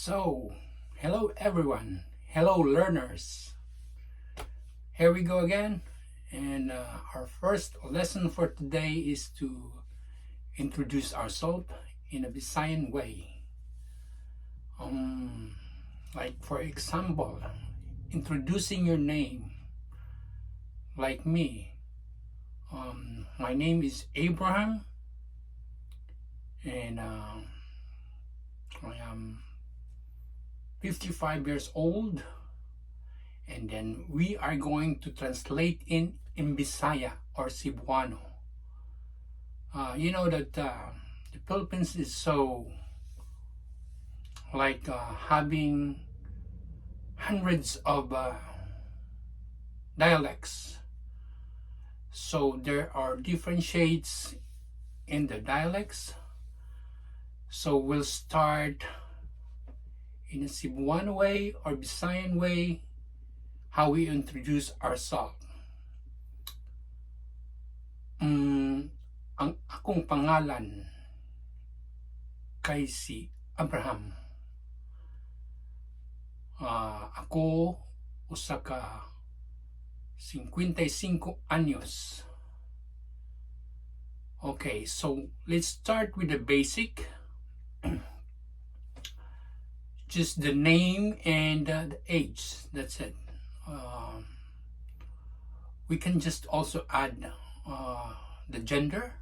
So, hello everyone. Hello learners. Here we go again. And our first lesson for today is to introduce ourselves in a Visayan way. Like for example, introducing your name. Like me. My name is Abraham. And I am 55 years old, and then we are going to translate in Bisaya or Cebuano. You know that the Philippines is so like having hundreds of dialects. So there are different shades in the dialects. So we'll start in a Cebuano way or Visayan way, how we introduce ourselves. Ang akong pangalan kay si Abraham. Ako usa ka 55 anyos. Okay, so let's start with the basic. Just the name and the age. That's it. We can just also add the gender.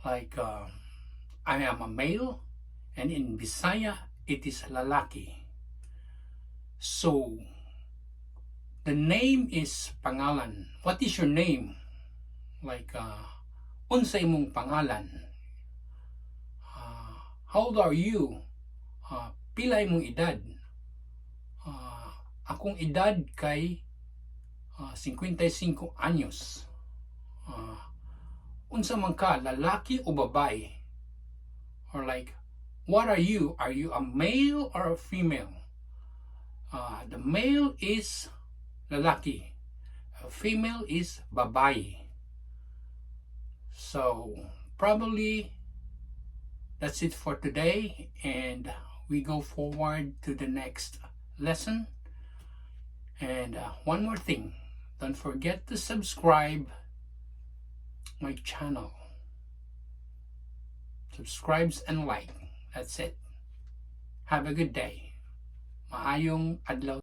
Like I am a male, and in Bisaya it is lalaki. So the name is pangalan. What is your name? Like unsay mong pangalan? How old are you? Pilay mong edad? Akong edad kay 55 anyos. Unsa man ka, lalaki o babae? Or like, what are you? Are you a male or a female? The male is lalaki. A female is babae. So, probably that's it for today, and we go forward to the next lesson. And one more thing, don't forget to subscribe my channel. Subscribes and like. That's it. Have a good day. Maayong adlaw.